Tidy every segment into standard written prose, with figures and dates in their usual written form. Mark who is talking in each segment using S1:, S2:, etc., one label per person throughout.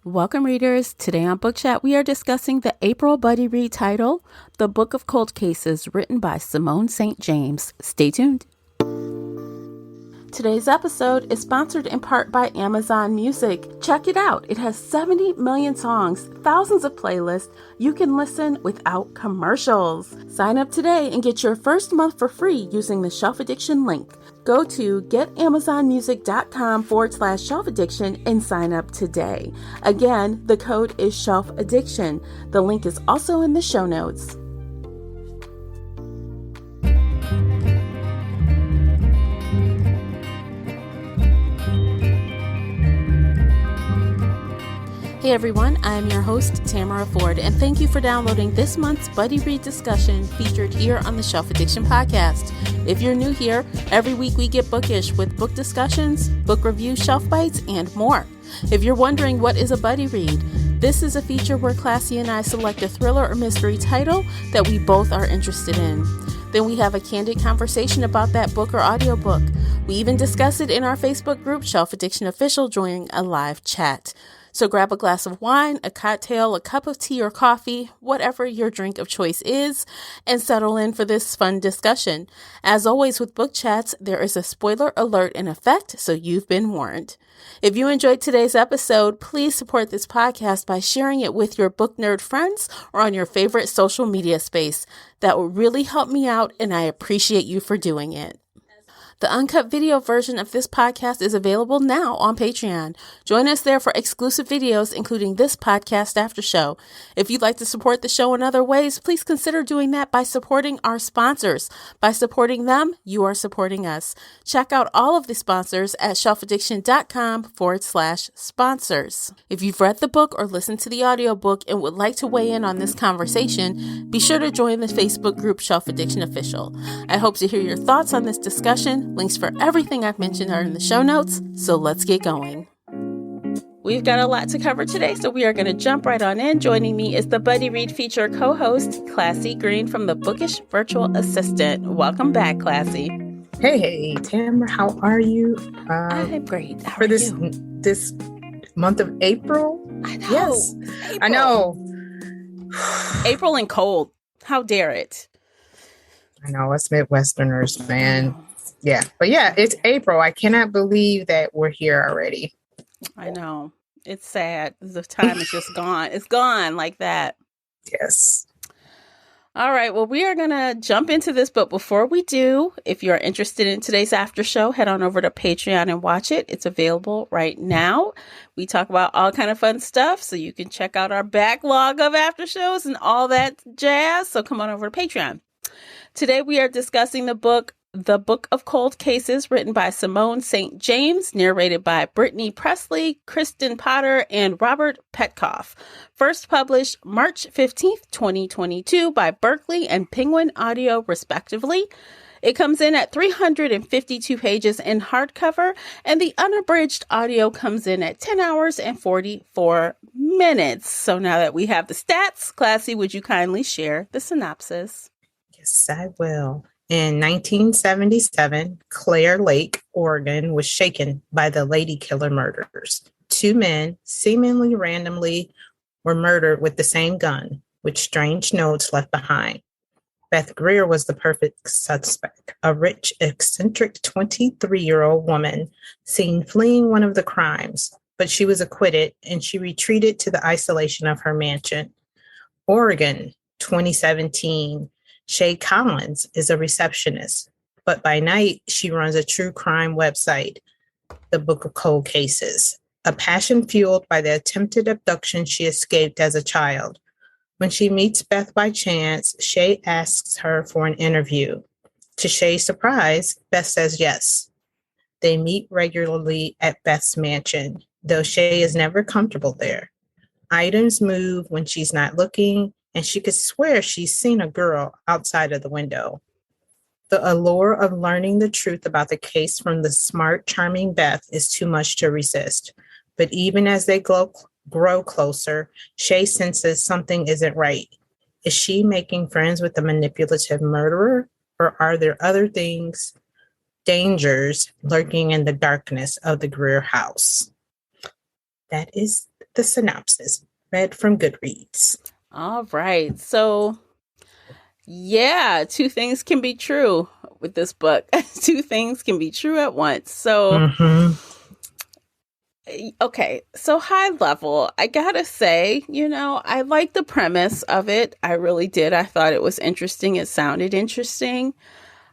S1: Welcome, readers. Today on Book Chat, we are discussing the April Buddy Read title, The Book of Cold Cases, written by Simone St. James. Stay tuned. Today's episode is sponsored in part by Amazon Music. Check it out. It has 70 million songs, thousands of playlists. You can listen without commercials. Sign up today and get your first month for free using the Shelf Addiction link. Go to getamazonmusic.com/shelf addiction and sign up today. Again, the code is Shelf Addiction. The link is also in the show notes. Hey everyone, I'm your host, Tamara Ford, and thank you for downloading this month's Buddy Read discussion featured here on the Shelf Addiction podcast. If you're new here, every week we get bookish with book discussions, book reviews, shelf bites, and more. If you're wondering what is a Buddy Read, this is a feature where Classy and I select a thriller or mystery title that we both are interested in. Then we have a candid conversation about that book or audiobook. We even discuss it in our Facebook group, Shelf Addiction Official, during a live chat. So grab a glass of wine, a cocktail, a cup of tea or coffee, whatever your drink of choice is, and settle in for this fun discussion. As always with book chats, there is a spoiler alert in effect, so you've been warned. If you enjoyed today's episode, please support this podcast by sharing it with your book nerd friends or on your favorite social media space. That will really help me out, and I appreciate you for doing it. The uncut video version of this podcast is available now on Patreon. Join us there for exclusive videos, including this podcast after show. If you'd like to support the show in other ways, please consider doing that by supporting our sponsors. By supporting them, you are supporting us. Check out all of the sponsors at shelfaddiction.com/sponsors. If you've read the book or listened to the audiobook and would like to weigh in on this conversation, be sure to join the Facebook group Shelf Addiction Official. I hope to hear your thoughts on this discussion. Links for everything I've mentioned are in the show notes, so let's get going. We've got a lot to cover today, so we are going to jump right on in. Joining me is the Buddy Read feature co-host, Classy Green from the Bookish Virtual Assistant. Welcome back, Classy.
S2: Hey, Tamara, how are you?
S1: I'm great. How
S2: for
S1: are
S2: this
S1: you?
S2: this month of April?
S1: I know.
S2: Yes,
S1: April.
S2: I know.
S1: April and cold. How dare it?
S2: I know, us Midwesterners, man. Yeah, but yeah, it's April. I cannot believe that we're here already.
S1: I know. It's sad. The time is just gone. It's gone like that.
S2: Yes.
S1: All right. Well, we are going to jump into this, but before we do, if you're interested in today's after show, head on over to Patreon and watch it. It's available right now. We talk about all kind of fun stuff, so you can check out our backlog of after shows and all that jazz. So come on over to Patreon. Today, we are discussing the book of Cold Cases, written by Simone St. James, narrated by Brittany Presley, Kristen Potter, and Robert Petkoff. First published March 15th, 2022 by Berkeley and Penguin Audio, respectively. It comes in at 352 pages in hardcover, and the unabridged audio comes in at 10 hours and 44 minutes. So now that we have the stats, Classy, would you kindly share the synopsis?
S2: Yes, I will. In 1977, Claire Lake, Oregon, was shaken by the Lady Killer murders. Two men, seemingly randomly, were murdered with the same gun, with strange notes left behind. Beth Greer was the perfect suspect, a rich, eccentric 23-year-old woman seen fleeing one of the crimes, but she was acquitted and she retreated to the isolation of her mansion. Oregon, 2017. Shay Collins is a receptionist, but by night she runs a true crime website, The Book of Cold Cases, a passion fueled by the attempted abduction she escaped as a child. When she meets Beth by chance, Shay asks her for an interview. To Shay's surprise, Beth says yes. They meet regularly at Beth's mansion, though Shay is never comfortable there. Items move when she's not looking, and she could swear she's seen a girl outside of the window. The allure of learning the truth about the case from the smart, charming Beth is too much to resist. But even as they grow closer, Shay senses something isn't right. Is she making friends with the manipulative murderer, or are there other dangers lurking in the darkness of the Greer house? That is the synopsis read from Goodreads.
S1: All right. So, yeah, two things can be true with this book. Two things can be true at once. So, okay. So, high level, I gotta say, I like the premise of it. I really did. I thought it was interesting. It sounded interesting.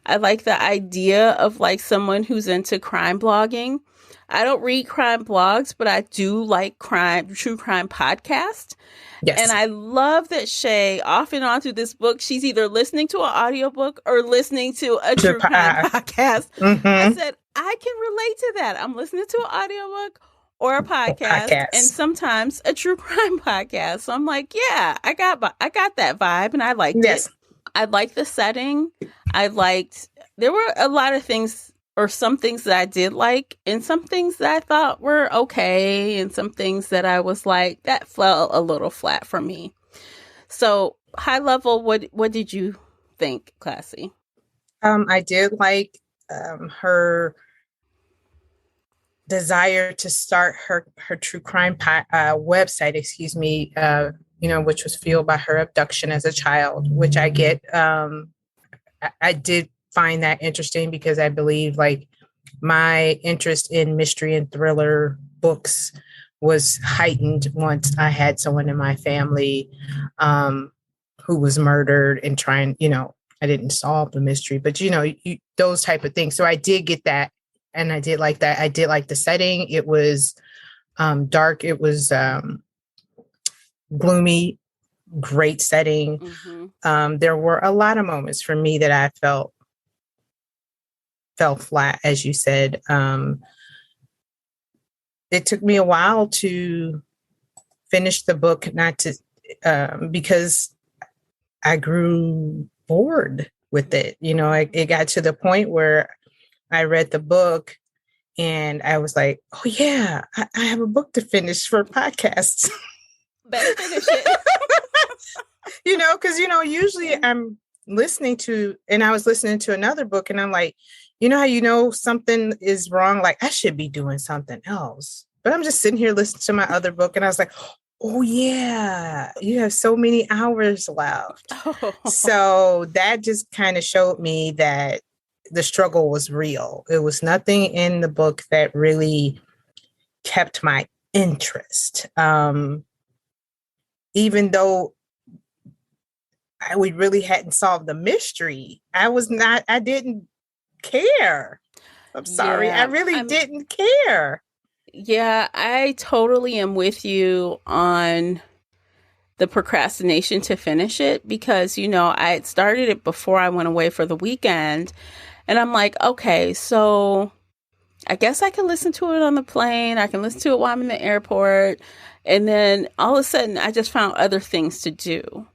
S1: I like the idea of like someone who's into crime blogging. I don't read crime blogs, but I do like true crime podcasts. Yes. And I love that Shay, off and on through this book, she's either listening to an audiobook or listening to a true crime podcast. I said, I can relate to that. I'm listening to an audiobook or a podcast and sometimes a true crime podcast. So I'm like, yeah, I got that vibe and I liked it. I liked the setting. There were a lot of things or some things that I did like and some things that I thought were okay and some things that I was like, that fell a little flat for me. So high level, what did you think, Classy?
S2: I did like her desire to start her true crime website, which was fueled by her abduction as a child, which I get. I did find that interesting because I believe like my interest in mystery and thriller books was heightened once I had someone in my family who was murdered and trying, I didn't solve the mystery, but those type of things. So I did get that. And I did like that. I did like the setting. It was dark. It was gloomy, great setting. There were a lot of moments for me that I fell flat, as you said. It took me a while to finish the book, because I grew bored with it. It got to the point where I read the book and I was like, oh yeah, I have a book to finish for podcasts.
S1: Better finish it.
S2: Because, usually I'm listening to, and I was listening to another book and I'm like, how something is wrong? Like I should be doing something else, but I'm just sitting here listening to my other book. And I was like, oh yeah, you have so many hours left. So that just kind of showed me that the struggle was real. It was nothing in the book that really kept my interest. Even though we really hadn't solved the mystery, I didn't care. I'm sorry. Yeah, I really didn't care.
S1: Yeah, I totally am with you on the procrastination to finish it because, I had started it before I went away for the weekend. And I'm like, okay, so I guess I can listen to it on the plane. I can listen to it while I'm in the airport. And then all of a sudden, I just found other things to do.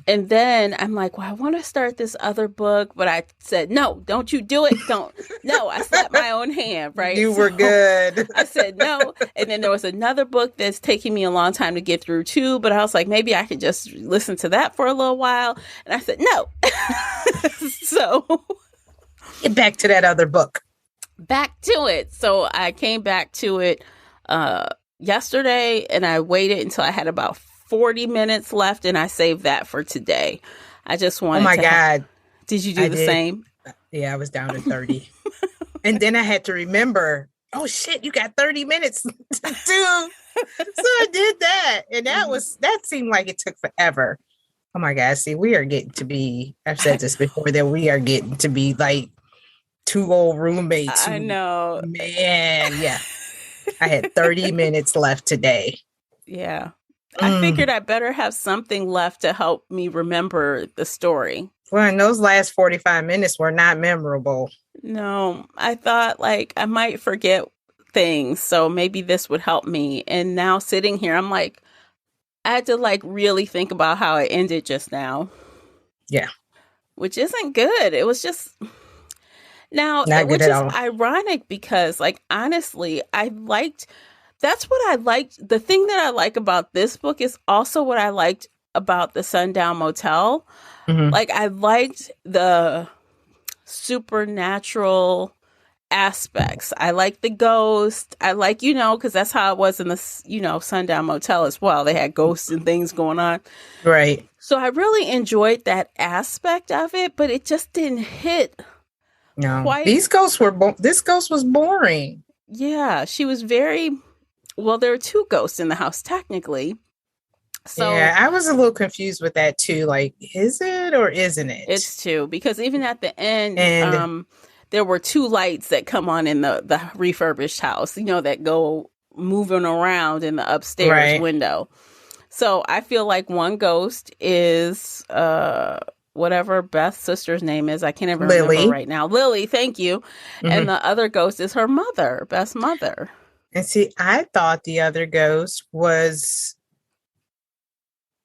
S1: And then I'm like, well, I want to start this other book. But I said, no, don't you do it. No, I slapped my own hand, right?
S2: You were good.
S1: I said no. And then there was another book that's taking me a long time to get through too. But I was like, maybe I could just listen to that for a little while. And I said, no. So...
S2: Get back to that other book.
S1: Back to it. So I came back to it yesterday and I waited until I had about 40 minutes left and I saved that for today. I just wanted
S2: to... Oh my God.
S1: Did you do the same?
S2: Yeah, I was down to 30. And then I had to remember, oh shit, you got 30 minutes to do. So I did that. And that seemed like it took forever. Oh my God. See, we are getting to be, I've said this before, that we are getting to be like two old roommates.
S1: I know.
S2: Man, yeah. I had 30 minutes left today.
S1: Yeah. I figured I better have something left to help me remember the story.
S2: Well, and those last 45 minutes were not memorable.
S1: No, I thought like I might forget things. So maybe this would help me. And now sitting here, I'm like, I had to like really think about how it ended just now.
S2: Yeah.
S1: Which isn't good. It was just... Now, which is ironic because, like, honestly, that's what I liked. The thing that I like about this book is also what I liked about the Sundown Motel. Like, I liked the supernatural aspects. I like the ghost. I like, because that's how it was in the, Sundown Motel as well. They had ghosts and things going on.
S2: Right.
S1: So I really enjoyed that aspect of it, but it just didn't hit quite.
S2: These ghosts this ghost was boring.
S1: Yeah, she was very, well, there were two ghosts in the house technically. So
S2: yeah, I was a little confused with that too. Like, is it or isn't it?
S1: It's two, because even at the end, there were two lights that come on in the refurbished house, that go moving around in the upstairs window. So I feel like one ghost is whatever Beth's sister's name is. I can't even remember right now. Lily, thank you. Mm-hmm. And the other ghost is her mother, Beth's mother.
S2: And see, I thought the other ghost was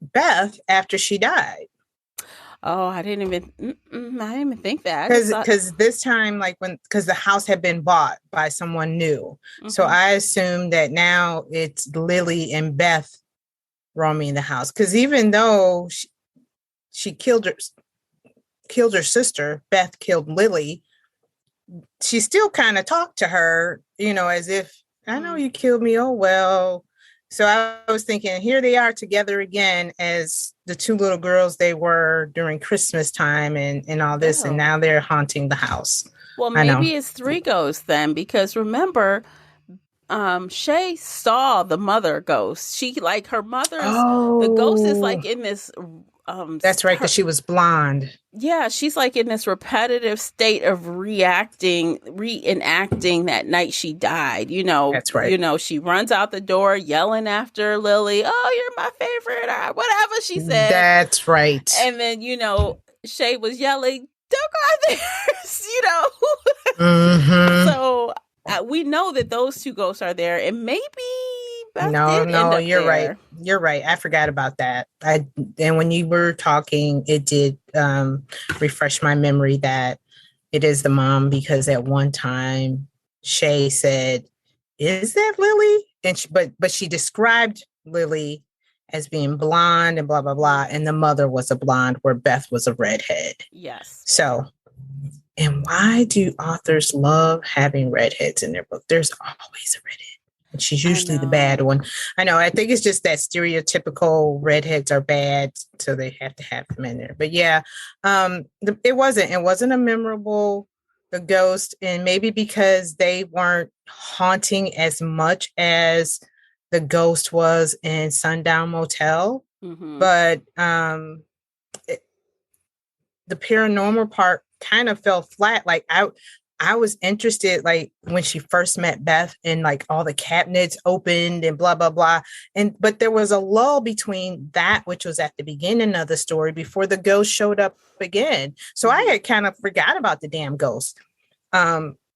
S2: Beth after she died.
S1: Oh, I didn't even think that.
S2: Because this time, because the house had been bought by someone new. Mm-hmm. So I assumed that now it's Lily and Beth roaming the house. Because even though she killed her sister, Beth killed Lily, she still kind of talked to her, as if, I know you killed me. Oh, well. So I was thinking, here they are together again as the two little girls they were during Christmas time and all this. And now they're haunting the house.
S1: Well, maybe it's three ghosts then, because remember, Shay saw the mother ghost. She, like, her mother's, the ghost is like in this.
S2: That's right, because she was blonde.
S1: Yeah, she's like in this repetitive state of reenacting that night she died.
S2: That's right.
S1: She runs out the door yelling after Lily, "Oh, you're my favorite," or whatever she said.
S2: That's right.
S1: And then Shay was yelling, "Don't go out there,"
S2: Mm-hmm.
S1: So we know that those two ghosts are there, and maybe. Beth
S2: no, you're right. You're right. I forgot about that. And when you were talking, it did refresh my memory that it is the mom, because at one time Shay said, "Is that Lily?" And but she described Lily as being blonde and blah blah blah, and the mother was a blonde, where Beth was a redhead.
S1: Yes.
S2: So, and why do authors love having redheads in their book? There's always a redhead. And she's usually the bad one. I know. I think it's just that stereotypical redheads are bad, so they have to have them in there. But yeah, it wasn't a memorable ghost, and maybe because they weren't haunting as much as the ghost was in Sundown Motel. Mm-hmm. But the paranormal part kind of fell flat. Like I was interested, like, when she first met Beth and like all the cabinets opened and blah, blah, blah. But there was a lull between that, which was at the beginning of the story, before the ghost showed up again. So I had kind of forgot about the damn ghost,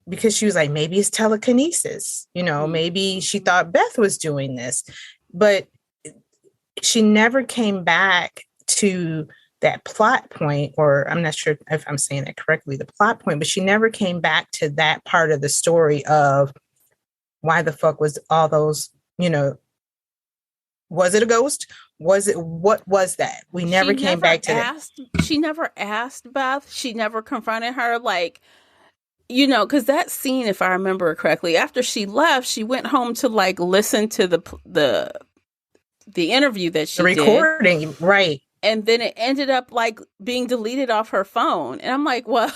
S2: because she was like, maybe it's telekinesis, maybe she thought Beth was doing this, but she never came back to that plot point, or I'm not sure if I'm saying that correctly, the plot point, but she never came back to that part of the story of why the fuck was all those, was it a ghost? What was that? We never came back to that.
S1: She never asked Beth. She never confronted her, like, because that scene, if I remember correctly, after she left, she went home to like listen to the interview that she did. The
S2: recording, right.
S1: And then it ended up like being deleted off her phone. And I'm like, well.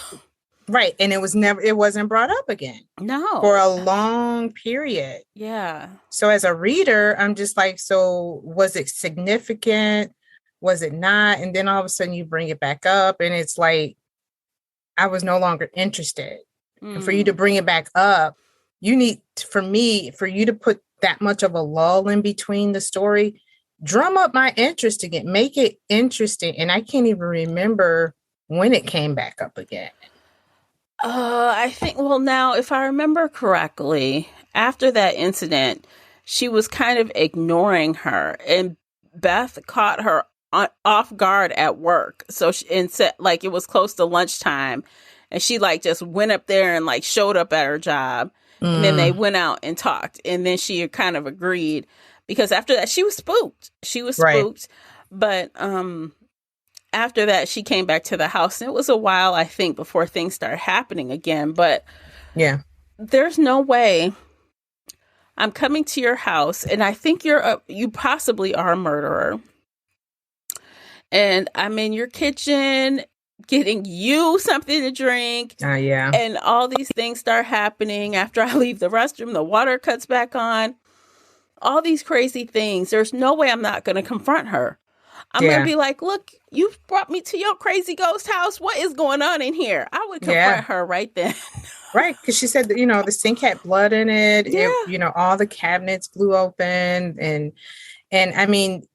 S2: Right. And it wasn't brought up again.
S1: No.
S2: For a long period.
S1: Yeah.
S2: So as a reader, I'm just like, so was it significant? Was it not? And then all of a sudden you bring it back up and it's like, I was no longer interested. And for you to bring it back up, you need, for you to put that much of a lull in between the story, drum up my interest again, make it interesting. And I can't even remember when it came back up again.
S1: I think, well, now, if I remember correctly, after that incident, she was kind of ignoring her, and Beth caught her off guard at work. So and said, like, it was close to lunchtime, and she like just went up there and like showed up at her job, and then they went out and talked, and then she kind of agreed. Because after that, she was spooked. Right. But after that, she came back to the house. And it was a while, I think, before things started happening again. But
S2: yeah,
S1: there's no way I'm coming to your house and I think you possibly are a murderer. And I'm in your kitchen getting you something to drink.
S2: Yeah.
S1: And all these things start happening after I leave the restroom. The water cuts back on. All these crazy things. There's no way I'm not going to confront her. I'm going to be like, look, you brought me to your crazy ghost house. What is going on in here? I would confront her right then.
S2: Right. Because she said that, the sink had blood in it. Yeah. All the cabinets flew open. And I mean,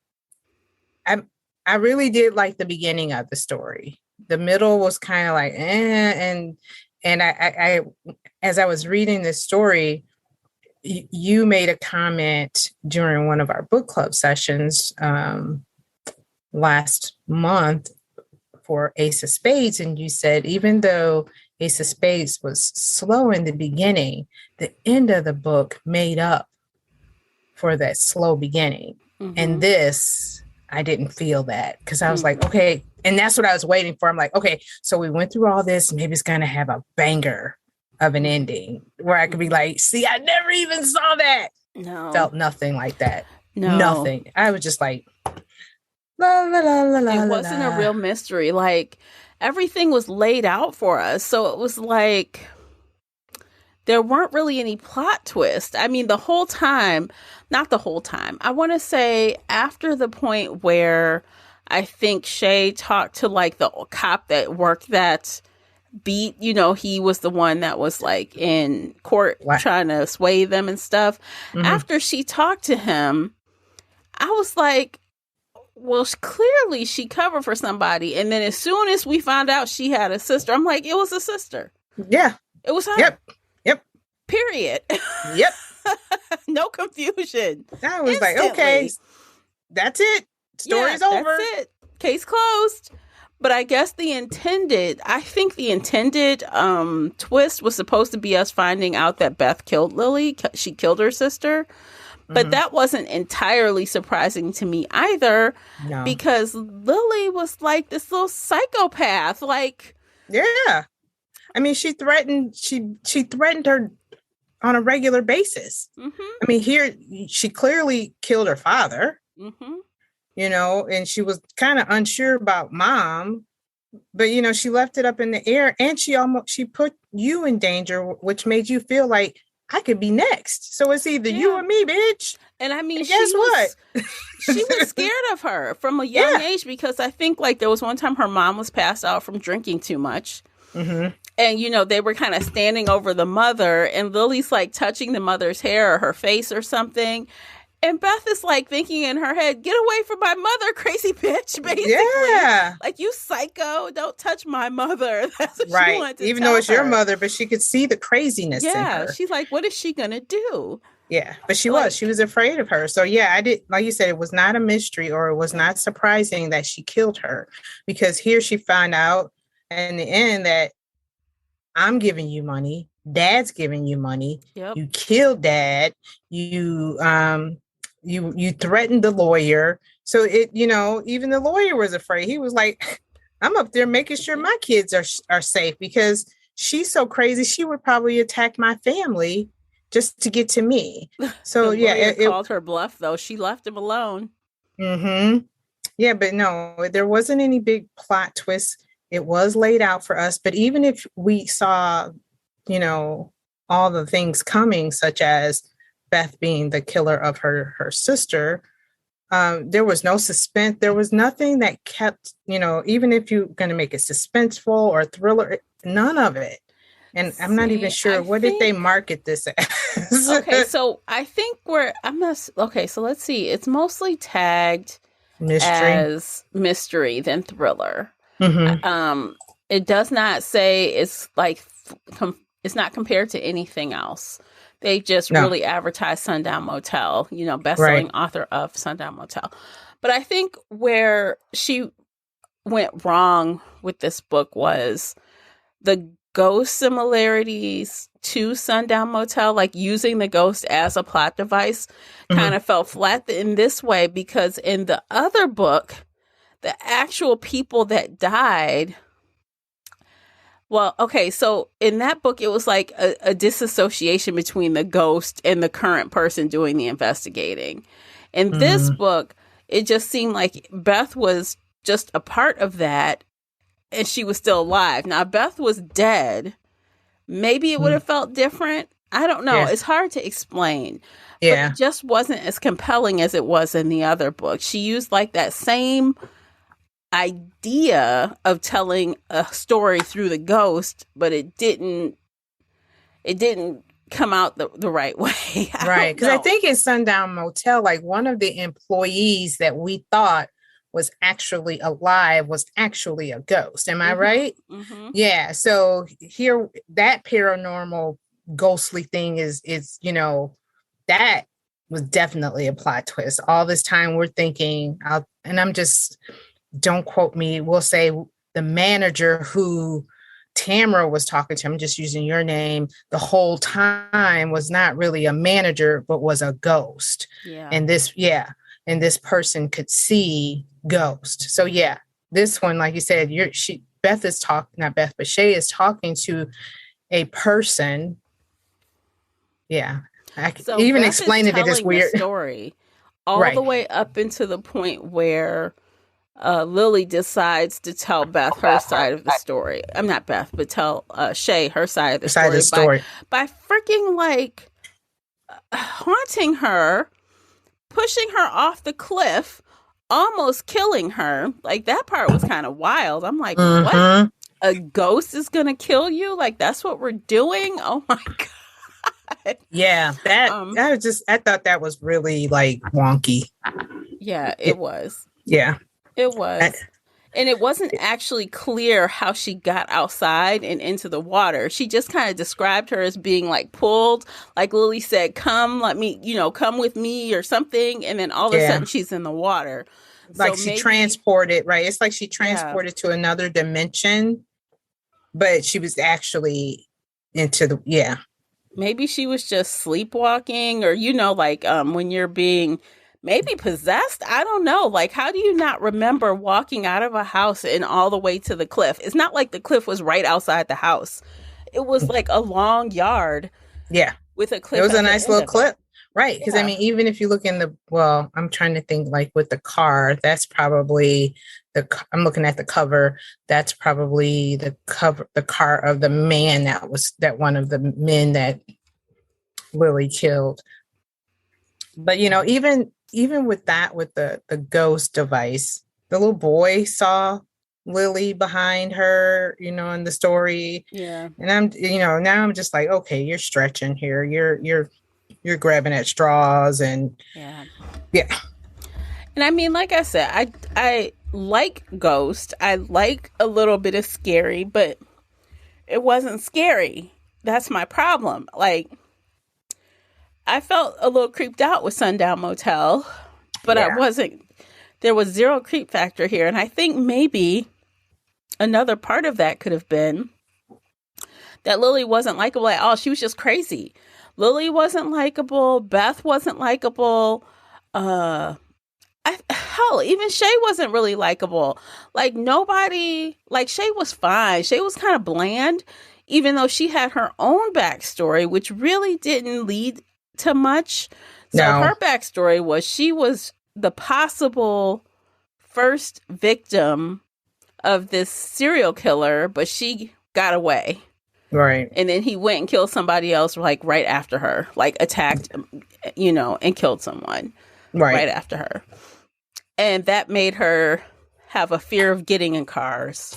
S2: I really did like the beginning of the story. The middle was kind of like, and I as I was reading this story, you made a comment during one of our book club sessions last month for Ace of Spades, and you said even though Ace of Spades was slow in the beginning, the end of the book made up for that slow beginning. Mm-hmm. And this, I didn't feel that because I was like, okay. And that's what I was waiting for. I'm like, okay, so we went through all this. Maybe it's going to have a banger of an ending where I could be like, see, I never even saw that.
S1: No.
S2: Felt nothing like that.
S1: No.
S2: Nothing. I was just like, la, la, la, la, la.
S1: It wasn't a real mystery. Like, everything was laid out for us. So it was like, there weren't really any plot twists. I mean, the whole time, not the whole time. I want to say after the point where I think Shay talked to like the cop that worked that beat, he was the one that was like in court trying to sway them and stuff. Mm-hmm. After she talked to him, I was like, well, clearly she covered for somebody. And then as soon as we found out she had a sister, I'm like, it was a sister.
S2: Yeah.
S1: It was her.
S2: Yep.
S1: Period.
S2: Yep.
S1: No confusion.
S2: I was like, okay, that's it. Story's over.
S1: That's it. Case closed. But I guess I think the intended twist was supposed to be us finding out that Beth killed Lily. She killed her sister. But that wasn't entirely surprising to me either. No. Because Lily was like this little psychopath. Like,
S2: yeah. I mean, she threatened her on a regular basis. Mm-hmm. I mean, here she clearly killed her father. Mm-hmm. And she was kind of unsure about mom, but she left it up in the air, and she put you in danger, which made you feel like I could be next. So it's either you or me, bitch.
S1: And I mean,
S2: guess what?
S1: She was scared of her from a young age, because I think like there was one time her mom was passed out from drinking too much. Mm-hmm. And, they were kind of standing over the mother, and Lily's like touching the mother's hair or her face or something. And Beth is like thinking in her head, get away from my mother, crazy bitch, basically.
S2: Yeah.
S1: Like, you psycho, don't touch my mother. That's what
S2: right.
S1: she wanted to
S2: Even
S1: tell
S2: though it's
S1: her.
S2: Your mother, but she could see the craziness in her.
S1: Yeah. She's like, what is she going to do?
S2: Yeah. But she was afraid of her. So yeah, I did. Like you said, it was not a mystery, or it was not surprising that she killed her, because here she found out in the end that I'm giving you money. Dad's giving you money. Yep. You killed Dad. You threatened the lawyer. So even the lawyer was afraid. He was like, I'm up there making sure my kids are safe, because she's so crazy. She would probably attack my family just to get to me. So
S1: it called her bluff, though. She left him alone.
S2: Mm-hmm. Yeah, but no, there wasn't any big plot twist. It was laid out for us. But even if we saw, all the things coming, such as Beth being the killer of her sister, there was no suspense. There was nothing that kept, even if you're going to make it suspenseful or thriller, none of it. And I'm not even sure, did they market this as?
S1: Okay, so I think so let's see. It's mostly tagged as mystery than thriller. Mm-hmm. It does not say it's like, it's not compared to anything else. They just really advertise Sundown Motel, best-selling author of Sundown Motel. But I think where she went wrong with this book was the ghost similarities to Sundown Motel, like using the ghost as a plot device, kind of fell flat in this way, because in the other book, the actual people that died, Well, okay, so in that book, it was like a disassociation between the ghost and the current person doing the investigating. In this
S2: Mm,
S1: book, it just seemed like Beth was just a part of that and she was still alive. Now, Beth was dead. Maybe it would
S2: mm,
S1: have felt different. I don't know.
S2: yeah.
S1: It's hard to explain, but it
S2: Yeah.
S1: just wasn't as compelling as it was in the other book. She used like that same idea of telling a story through the ghost, but it didn't come out the right way. I
S2: Right.
S1: don't
S2: Because I
S1: know.
S2: think in Sundown Motel, like one of the employees that we thought was actually alive was actually a ghost. Am I
S1: Mhm.
S2: right?
S1: Mhm.
S2: Yeah. So here, that paranormal ghostly thing is, that was definitely a plot twist. All this time we're thinking, and I'm just, don't quote me, we'll say the manager who Tamara was talking to, I'm just using your name, the whole time was not really a manager, but was a ghost.
S1: Yeah.
S2: And this person could see ghost. So yeah, this one, like you said, Beth is talking, not Beth, but Shay is talking to a person. Yeah.
S1: So
S2: Even
S1: Beth is
S2: explaining it is
S1: telling the
S2: weird.
S1: story all the
S2: Right.
S1: way up into the point where Lily decides to tell Beth her side of the story. I'm not Beth, but tell Shay her side of the
S2: Beside the
S1: story
S2: story.
S1: by freaking like haunting her, pushing her off the cliff, almost killing her. Like that part was kind of wild. I'm like, what?
S2: Mm-hmm.
S1: A ghost is gonna kill you? Like that's what we're doing? Oh my god.
S2: Yeah, that
S1: Um,
S2: that was just I thought that was really like wonky.
S1: yeah, it
S2: It,
S1: was.
S2: yeah.
S1: It
S2: I-
S1: was. And it wasn't actually clear how she got outside and into the water. She just kind of described her as being like pulled, like Lily said, come, let me, come with me or something. And then all of a
S2: yeah.
S1: sudden she's in the water. So
S2: Like she
S1: maybe,
S2: transported, right? It's like she
S1: yeah,
S2: transported to another dimension, but she was actually into the yeah.
S1: maybe she was just sleepwalking or, like when you're being maybe possessed. I don't know. Like, how do you not remember walking out of a house and all the way to the cliff? It's not like the cliff was right outside the house. It was like a long yard
S2: Yeah.
S1: with a
S2: It
S1: cliff
S2: was a
S1: at the
S2: nice
S1: end
S2: little
S1: of it.
S2: clip. Right. Because I
S1: Yeah.
S2: mean, even if you look in I'm trying to think like with the car, that's probably I'm looking at the cover. That's probably the car of the man that one of the men that Lily killed. But even with that, with the ghost device, the little boy saw Lily behind her, in the story.
S1: Yeah.
S2: And now I'm just like, okay, you're stretching here. You're grabbing at straws and
S1: Yeah.
S2: yeah.
S1: And I mean, like I said, I like Ghost. I like a little bit of scary, but it wasn't scary. That's my problem. Like, I felt a little creeped out with Sundown Motel, but I
S2: Yeah.
S1: wasn't. There was zero creep factor here. And I think maybe another part of that could have been that Lily wasn't likable at all. She was just crazy. Lily wasn't likable. Beth wasn't likable. Hell, even Shay wasn't really likable. Like nobody, like Shay was fine. Shay was kind of bland, even though she had her own backstory, which really didn't lead to much. So
S2: No.
S1: her backstory was she was the possible first victim of this serial killer, but she got away.
S2: Right.
S1: And then he went and killed somebody else, like right after her, like attacked, and killed someone right
S2: Right.
S1: after her. And that made her have a fear of getting in cars.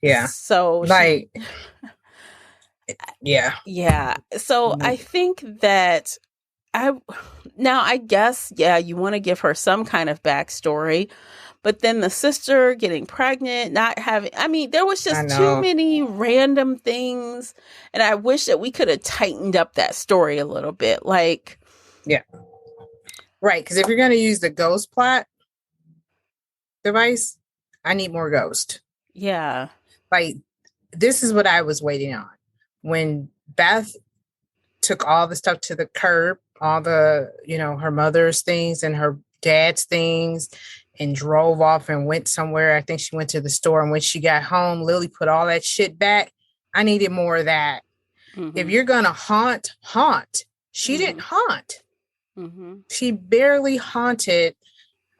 S2: Yeah.
S1: So
S2: Like, yeah.
S1: yeah. So I think that I guess, yeah, you want to give her some kind of backstory, but then the sister getting pregnant, not having, I mean, there was just too many random things. And I wish that we could have tightened up that story a little bit. Like,
S2: Yeah. Right. Because if you're going to use the ghost plot device, I need more ghost.
S1: yeah.
S2: Like, this is what I was waiting on. When Beth took all the stuff to the curb, all the, her mother's things and her dad's things, and drove off and went somewhere. I think she went to the store, and when she got home, Lily put all that shit back. I needed more of that.
S1: Mm-hmm.
S2: If you're gonna haunt. She didn't haunt.
S1: Mm-hmm.
S2: She barely haunted.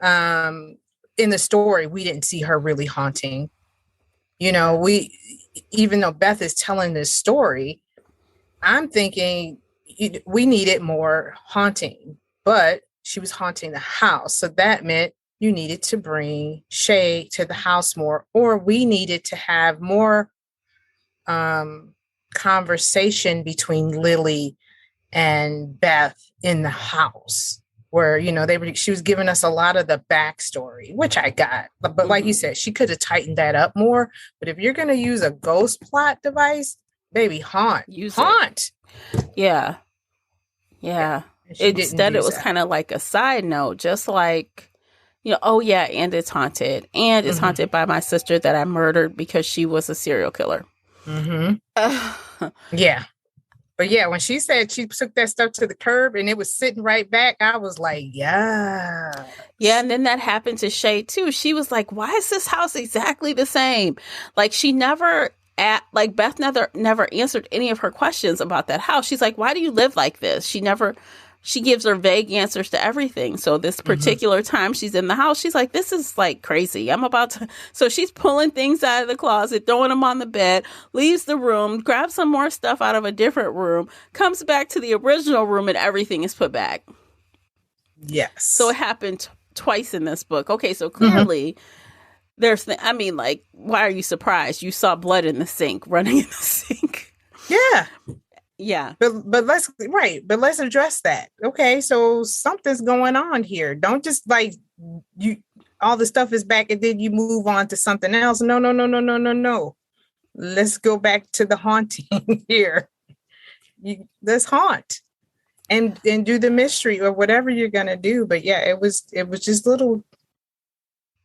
S2: In the story, we didn't see her really haunting. You know, even though Beth is telling this story, I'm thinking we needed more haunting, but she was haunting the house. So that meant you needed to bring Shay to the house more, or we needed to have more conversation between Lily and Beth in the house, where, you know, she was giving us a lot of the backstory, which I got. But like you said, she could have tightened that up more. But if you're going to use a ghost plot device, baby, haunt.
S1: Yeah. Instead, it was kind of like a side note, just like, you know, oh yeah, and it's haunted. And it's haunted by my sister that I murdered because she was a serial killer.
S2: Yeah. But yeah, when she said she took that stuff to the curb and it was sitting right back, I was like, yeah.
S1: Yeah, and then that happened to Shay too. She was like, why is this house exactly the same? Like, she never Beth never answered any of her questions about that house. She's like, why do you live like this? She gives her vague answers to everything. So this particular time she's in the house, she's like, this is like crazy. So she's pulling things out of the closet, throwing them on the bed, leaves the room, grabs some more stuff out of a different room, comes back to the original room, and everything is put back.
S2: Yes.
S1: So it happened twice in this book. Okay, so clearly why are you surprised? You saw blood in the sink, running in the sink.
S2: Yeah.
S1: Yeah.
S2: But let's address that. Okay, so something's going on here. Don't just like all the stuff is back and then you move on to something else. No. Let's go back to the haunting here. Let's haunt and do the mystery or whatever you're gonna do. But yeah, it was just little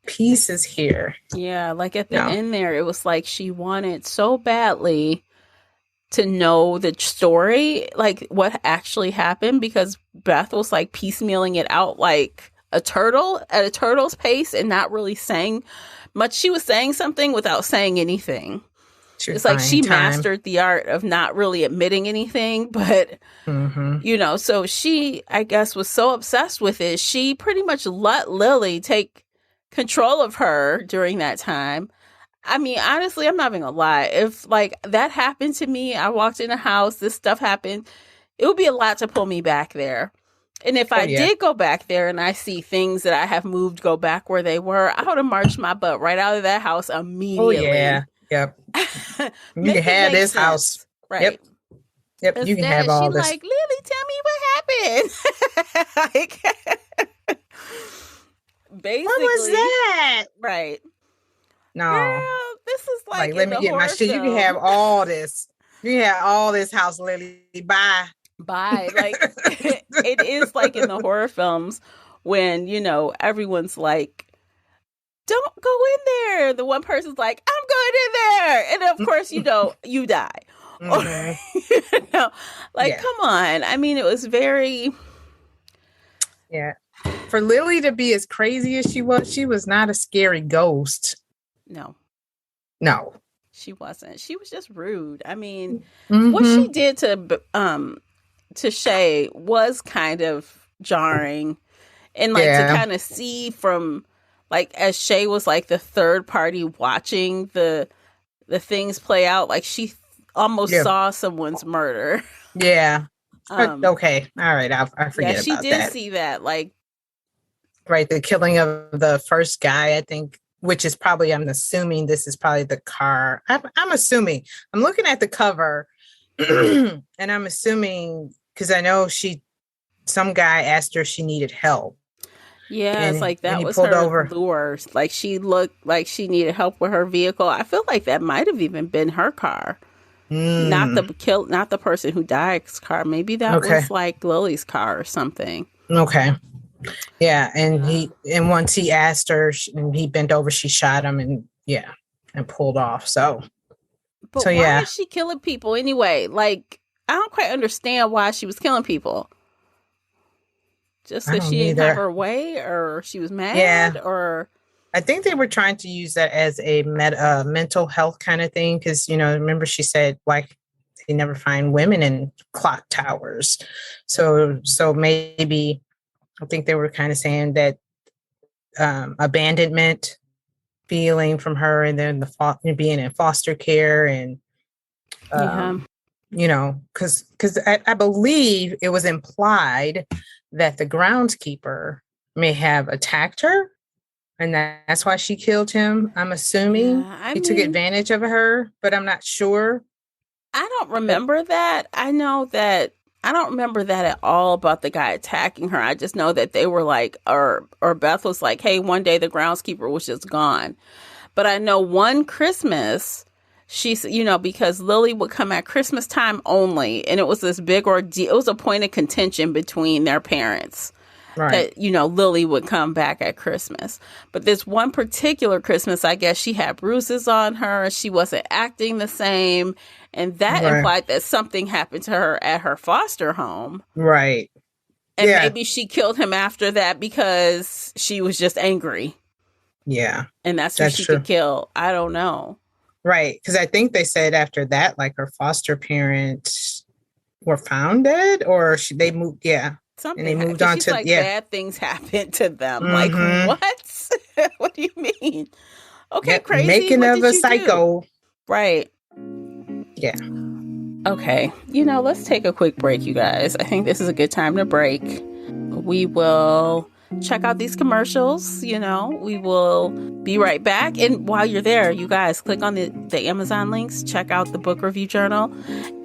S2: pieces here.
S1: Yeah, like at the end there, it was like she wanted so badly to know the story, like what actually happened, because Beth was like piecemealing it out like a turtle at a turtle's pace and not really saying much. She was saying something without saying anything. It's like she mastered the art of not really admitting anything, but you know, so she, I guess, was so obsessed with it. She pretty much let Lily take control of her during that time. I mean, honestly, I'm not even gonna lie. If like that happened to me, I walked in a house, this stuff happened, it would be a lot to pull me back there. And if I did go back there and I see things that I have moved go back where they were, I would have marched my butt right out of that house immediately.
S2: Oh yeah. Yep. You can have this house.
S1: Right.
S2: Yep. You can have all this.
S1: Like, Lily, tell me what happened. Like, basically.
S2: What was that?
S1: Right.
S2: No.
S1: Girl, this is like
S2: let me get my shit. You can have all this. You can have all this house, Lily. Bye.
S1: Like, it is like in the horror films when, you know, everyone's like, don't go in there. The one person's like, I'm going in there. And of course, you know, you die. You know, like, come on. I mean, it was very...
S2: Yeah. For Lily to be as crazy as she was not a scary ghost.
S1: No.
S2: She
S1: wasn't. She was just rude. I mean, what she did to Shay was kind of jarring. And like to kind of see from like as Shay was like the third party watching the things play out, like she almost saw someone's murder.
S2: Yeah. Okay. All right. I forget about that.
S1: She did see that, like,
S2: right, the killing of the first guy, I think, which is probably, I'm assuming this is probably the car. I'm assuming. I'm looking at the cover and I'm assuming, because I know some guy asked her if she needed help.
S1: Yeah, it's like that was her lure. Like she looked like she needed help with her vehicle. I feel like that might have even been her car. Not the person who died's car. Maybe that was like Lily's car or something.
S2: Okay. Yeah, and once he asked her and he bent over, she shot him and pulled off.
S1: But why is she killing people anyway? Like, I don't quite understand why she was killing people. Just
S2: I
S1: because
S2: don't
S1: she didn't have
S2: either.
S1: her way, or she was
S2: Yeah.
S1: mad, or
S2: I think they were trying to use that as a mental health kind of thing. Cause, remember she said, why they never find women in clock towers. So maybe I think they were kind of saying that abandonment feeling from her, and then being in foster care, and
S1: yeah,
S2: because I believe it was implied that the groundskeeper may have attacked her, and that's why she killed him. I'm assuming
S1: yeah. I
S2: he took
S1: mean,
S2: advantage of her, but I'm not sure.
S1: I don't
S2: But
S1: remember that. I know that I don't remember that at all about the guy attacking her. I just know that they were like, or Beth was like, "Hey, one day the groundskeeper was just gone." But I know one Christmas, she's, because Lily would come at Christmas time only, and it was this big ordeal. It was a point of contention between their parents
S2: right,
S1: that, Lily would come back at Christmas. But this one particular Christmas, I guess she had bruises on her. She wasn't acting the same. And that
S2: right,
S1: implied that something happened to her at her foster home.
S2: right.
S1: And
S2: Yeah,
S1: maybe she killed him after that because she was just angry.
S2: yeah,
S1: And that's who
S2: that's
S1: she could
S2: true.
S1: kill. I don't know.
S2: Right, because I think they said after that, like her foster parents were found dead, or they moved. Yeah, and they
S1: Something
S2: moved
S1: because
S2: on
S1: she's
S2: to
S1: like bad things happen to them. Like
S2: Mm-hmm.
S1: what? What do you mean? Okay,
S2: Yep,
S1: crazy.
S2: making
S1: What
S2: of
S1: did
S2: a
S1: you do?
S2: psycho.
S1: Right.
S2: Yeah.
S1: Okay. Let's take a quick break, you guys. I think this is a good time to break. We will check out these commercials. We will be right back. And while you're there, you guys click on the Amazon links, check out the book review journal.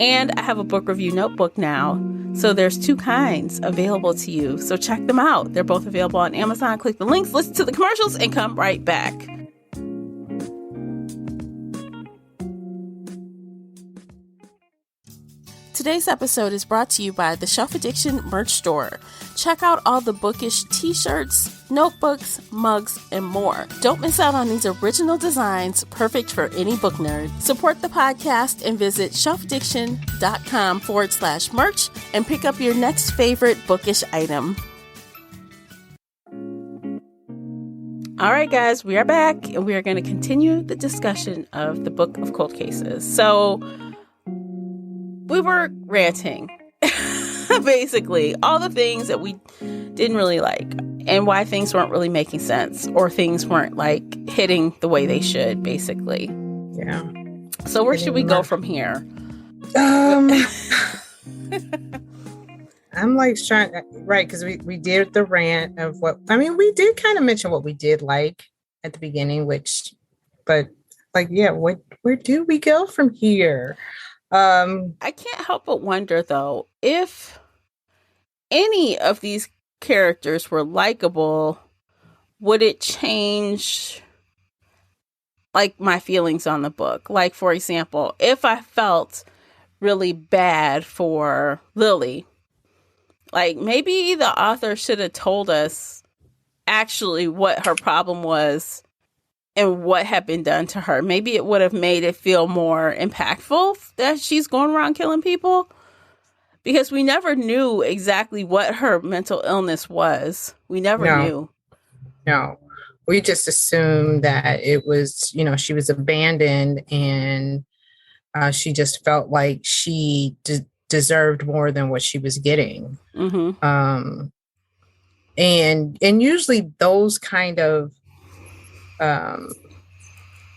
S1: And I have a book review notebook now. So there's two kinds available to you. So check them out. They're both available on Amazon. Click the links, listen to the commercials, and come right back. Today's episode is brought to you by the Shelf Addiction merch store. Check out all the bookish t-shirts, notebooks, mugs, and more. Don't miss out on these original designs, perfect for any book nerd. Support the podcast and visit shelfaddiction.com/merch and pick up your next favorite bookish item. All right, guys, we are back, and we are going to continue the discussion of the Book of Cold Cases. So we were ranting, basically, all the things that we didn't really like and why things weren't really making sense or things weren't like hitting the way they should, basically.
S2: Yeah.
S1: So where should we go from here?
S2: I'm like trying, right, because we did the rant of we did kind of mention what we did like at the beginning, but like, yeah, where do we go from here?
S1: I can't help but wonder, though, if any of these characters were likable, would it change like my feelings on the book? Like, for example, if I felt really bad for Lily, like maybe the author should have told us actually what her problem was and what had been done to her. Maybe it would have made it feel more impactful that she's going around killing people, because we never knew exactly what her mental illness was. We never knew.
S2: No, we just assumed that it was, she was abandoned, and she just felt like she deserved more than what she was getting.
S1: Mm-hmm.
S2: And usually those kind of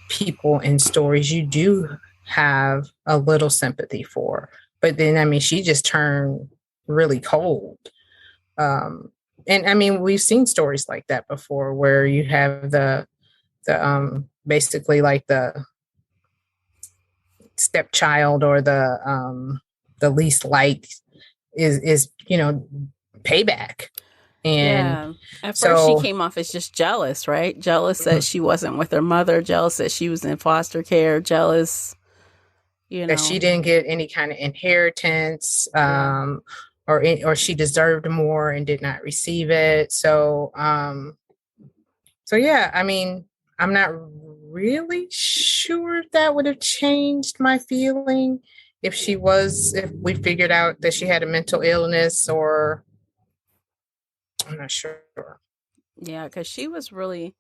S2: people and stories you do have a little sympathy for, but then she just turned really cold. And we've seen stories like that before, where you have the basically like the stepchild, or the least liked is payback. And
S1: Yeah. At first, she
S2: so
S1: came off as just jealous, right? Jealous that she wasn't with her mother, jealous that she was in foster care, jealous,
S2: that she didn't get any kind of inheritance,
S1: Yeah.
S2: or she deserved more and did not receive it. So yeah, I'm not really sure if that would have changed my feeling if we figured out that she had a mental illness, or I'm not sure.
S1: Yeah, because she was really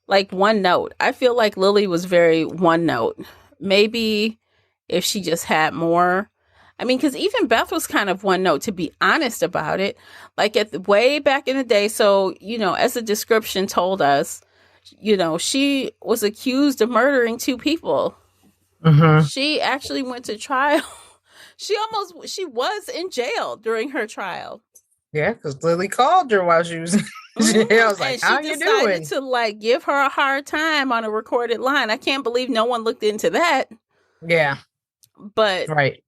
S1: like one note. I feel like Lily was very one note. Maybe if she just had more. I mean, because even Beth was kind of one note, to be honest about it. Like way back in the day. So, as the description told us, she was accused of murdering 2 people.
S2: Mm-hmm.
S1: She actually went to trial. She was in jail during her trial.
S2: Yeah, because Lily called her while she was in jail. I was like, how you doing?
S1: And she decided to give her a hard time on a recorded line. I can't believe no one looked into that.
S2: Yeah.
S1: But
S2: right.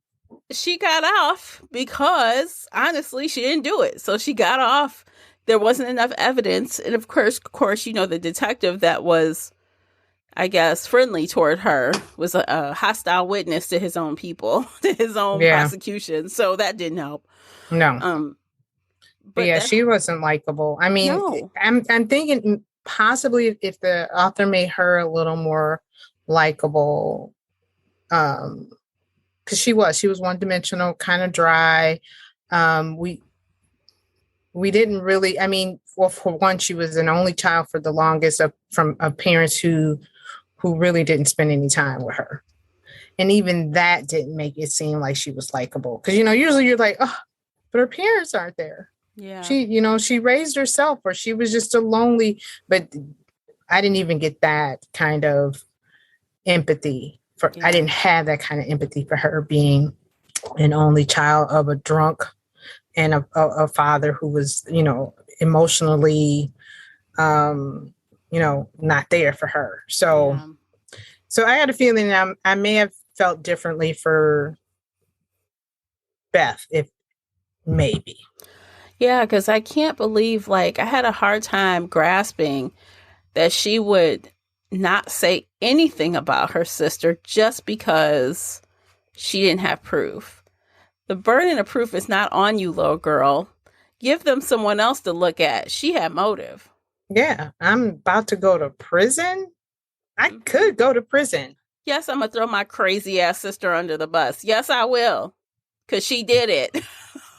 S1: She got off because, honestly, she didn't do it. So she got off. There wasn't enough evidence. And of course, the detective that was, I guess, friendly toward her was a hostile witness to his own people, to his own prosecution. So that didn't help.
S2: No. But she wasn't likable. I mean, no. I'm thinking possibly if the author made her a little more likable, because she was one-dimensional, kind of dry. We didn't really. I mean, well, for one, she was an only child for the longest of parents who really didn't spend any time with her, and even that didn't make it seem like she was likable. Because usually you're like, oh, but her parents aren't there.
S1: Yeah.
S2: She raised herself, or she was just a lonely, but I didn't even get that kind of empathy for, I didn't have that kind of empathy for her being an only child of a drunk and a father who was, emotionally, not there for her. So I had a feeling I may have felt differently for Beth, if maybe.
S1: Yeah, because I can't believe, I had a hard time grasping that she would not say anything about her sister just because she didn't have proof. The burden of proof is not on you, little girl. Give them someone else to look at. She had motive.
S2: Yeah, I'm about to go to prison. I could go to prison.
S1: Yes, I'm going to throw my crazy ass sister under the bus. Yes, I will. Because she did it.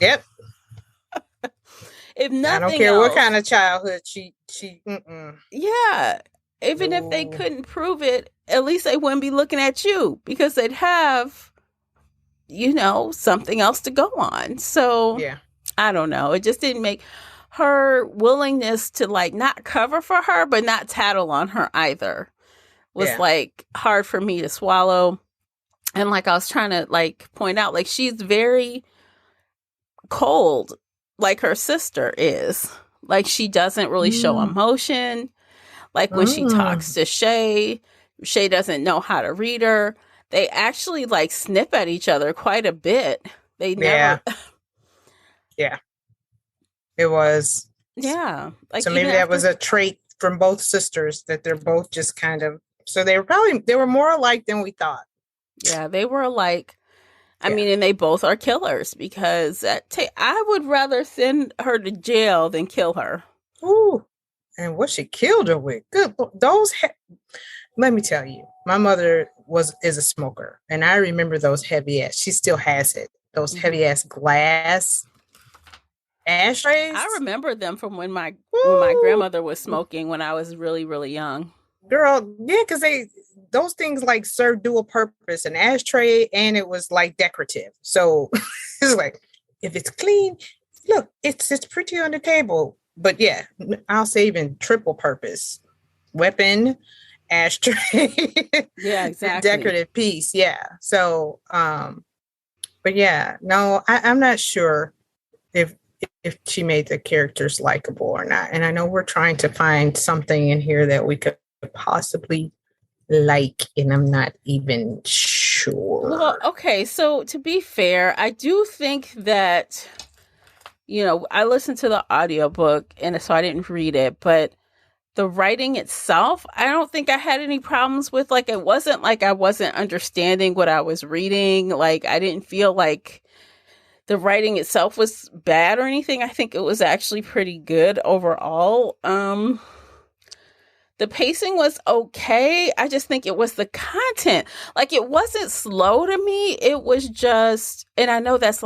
S2: Yep.
S1: If nothing
S2: I don't care what kind of childhood she
S1: Yeah. Even if they couldn't prove it, at least they wouldn't be looking at you because they'd have, something else to go on. So I don't know. It just didn't make her willingness to not cover for her, but not tattle on her either was hard for me to swallow. And I was trying to point out, she's very cold, like her sister is. She doesn't really show emotion. When she talks to Shay doesn't know how to read her. They actually snip at each other quite a bit. They never.
S2: Yeah. It was.
S1: Yeah.
S2: So maybe that was a trait from both sisters, that they're both just kind of, so they were more alike than we thought.
S1: Yeah, they were alike. I mean, and they both are killers because I would rather send her to jail than kill her.
S2: Ooh. And what she killed her with. Good. Let me tell you, my mother is a smoker. And I remember those heavy ass, she still has it. Those heavy ass glass ashtrays.
S1: I remember them from when my grandmother was smoking when I was really, really young.
S2: Girl, yeah, because those things serve dual purpose, an ashtray, and it was decorative. So it's if it's clean, look, it's pretty on the table. But yeah, I'll say even triple purpose weapon, ashtray.
S1: Yeah, exactly.
S2: Decorative piece. Yeah. So, but yeah, no, I'm not sure if she made the characters likable or not. And I know we're trying to find something in here that we could possibly like, and I'm not even sure.
S1: Well, okay. So to be fair, I do think that, I listened to the audiobook and so I didn't read it, but the writing itself, I don't think I had any problems with. It wasn't I wasn't understanding what I was reading. I didn't feel like the writing itself was bad or anything. I think it was actually pretty good overall. The pacing was okay. I just think it was the content. It wasn't slow to me. It was just, and I know that's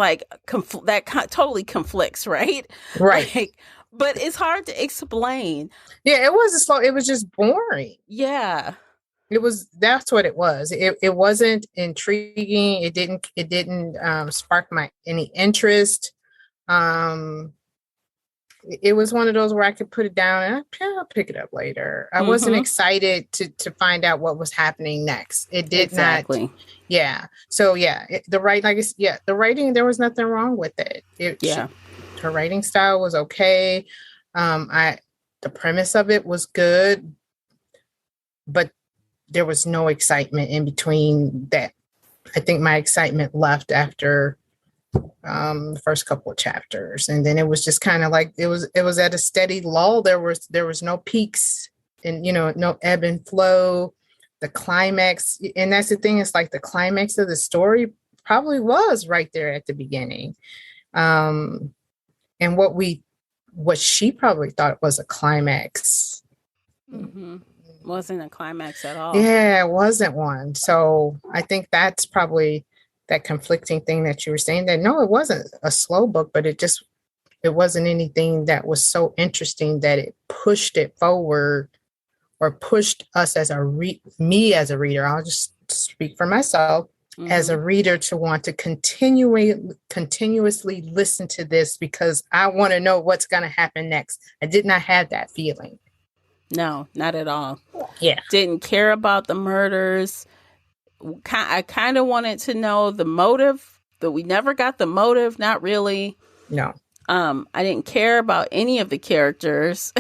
S1: totally conflicts, right?
S2: Right.
S1: But it's hard to explain.
S2: Yeah, it wasn't slow. It was just boring.
S1: Yeah.
S2: That's what it was. It wasn't intriguing. It didn't spark any interest. Um, it was one of those where I could put it down and I'll pick it up later. I wasn't excited to find out what was happening next. It did not. Yeah. So yeah, the writing, there was nothing wrong with it. Her writing style was okay. The premise of it was good, but there was no excitement in between that. I think my excitement left after the first couple of chapters, and then it was just kind of like it was at a steady lull. There was no peaks and no ebb and flow. The climax, and that's the thing, it's like the climax of the story probably was right there at the beginning. And what she probably thought was a climax
S1: wasn't a climax at all.
S2: Yeah, it wasn't one. So I think that's probably that conflicting thing that you were saying, that no, it wasn't a slow book, but it wasn't anything that was so interesting that it pushed it forward or pushed us as me as a reader. I'll just speak for myself as a reader to want to continuously listen to this because I want to know what's going to happen next. I did not have that feeling.
S1: No, not at all.
S2: Yeah.
S1: Didn't care about the murders. I kind of wanted to know the motive, but we never got the motive. Not really.
S2: No.
S1: I didn't care about any of the characters.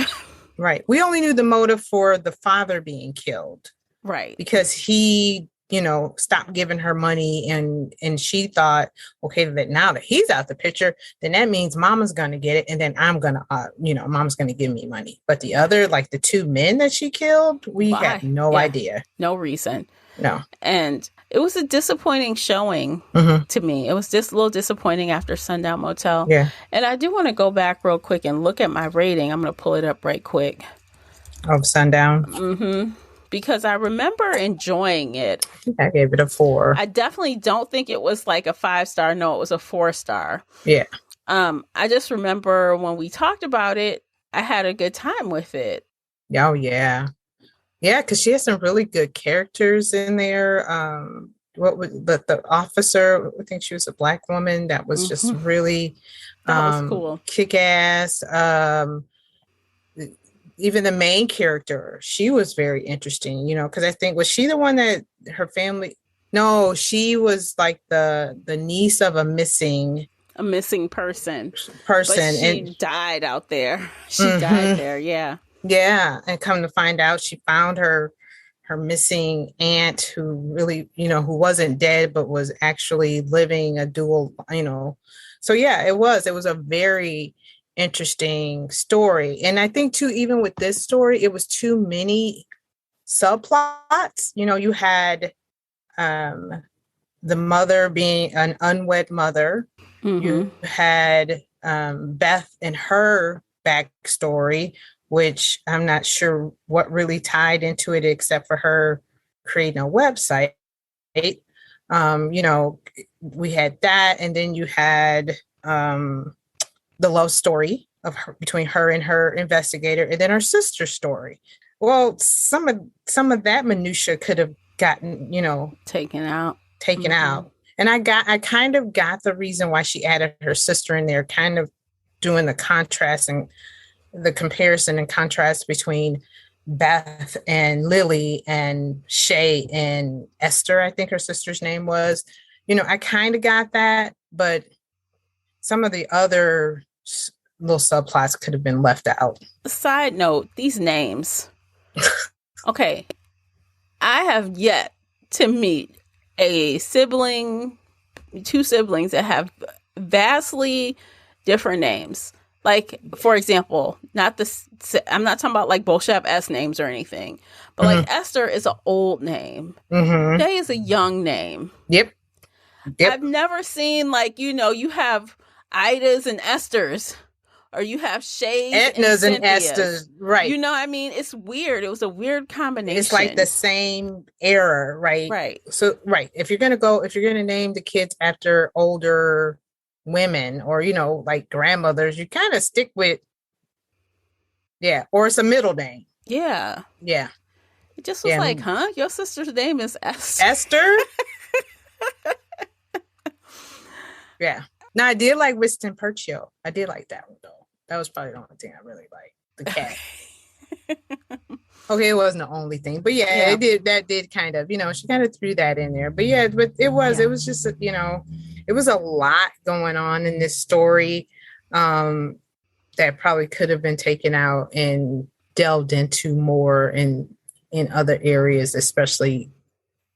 S2: Right. We only knew the motive for the father being killed.
S1: Right.
S2: Because he, stopped giving her money and she thought, okay, that now that he's out the picture, then that means mama's going to get it. And then I'm going to, mom's going to give me money. But the other, like the two men that she killed, we had no idea.
S1: No reason.
S2: No.
S1: And it was a disappointing showing to me. It was just a little disappointing after Sundown Motel.
S2: Yeah.
S1: And I do want to go back real quick and look at my rating. I'm going to pull it up right quick.
S2: Of Sundown?
S1: Because I remember enjoying it.
S2: I gave it a 4.
S1: I definitely don't think it was like a 5-star. No, it was a 4-star.
S2: Yeah.
S1: I just remember when we talked about it, I had a good time with it.
S2: Oh, yeah. Yeah, because she has some really good characters in there. But the officer, I think she was a Black woman that was just really
S1: that was cool.
S2: Kick-ass. Even the main character, she was very interesting, because I think, was she the one that her family? No, she was like the niece of a missing person.
S1: But she died out there. She died there. Yeah.
S2: Yeah. And come to find out, she found her missing aunt who really, who wasn't dead, but was actually living a dual, So yeah, it was a very interesting story. And I think too, even with this story, it was too many subplots. You had the mother being an unwed mother. You had Beth and her backstory, which I'm not sure what really tied into it except for her creating a website. We had that, and then you had the love story of her, between her and her investigator, and then her sister's story. Well, some of that minutia could have gotten,
S1: taken out.
S2: And I kind of got the reason why she added her sister in there, kind of doing the contrast and the comparison and contrast between Beth and Lily and Shay and Esther, I think her sister's name was. I kind of got that, but some of the other little subplots could have been left out.
S1: Side note, these names. Okay. I have yet to meet two siblings that have vastly different names. Like, for example, I'm not talking about like both have S names or anything, but like Esther is an old name. Shay is a young name.
S2: Yep.
S1: I've never seen like, you have Idas and Esthers, or you have Shays
S2: Etnas and Esthers, right?
S1: It's weird. It was a weird combination.
S2: It's like the same era, right?
S1: Right.
S2: So, right. If you're gonna name the kids after older women or like grandmothers, you kind of stick with Yeah. Or it's a middle name.
S1: Yeah.
S2: Yeah.
S1: It just was
S2: Yeah.
S1: like, huh? Your sister's name is Esther.
S2: Esther? Yeah. No, I did like Winston Churchill. I did like that one though. That was probably the only thing I really liked. The cat. Okay, it wasn't the only thing, but yeah, it did. That did kind of, she kind of threw that in there. But yeah, but it was just, it was a lot going on in this story, that probably could have been taken out and delved into more in other areas, especially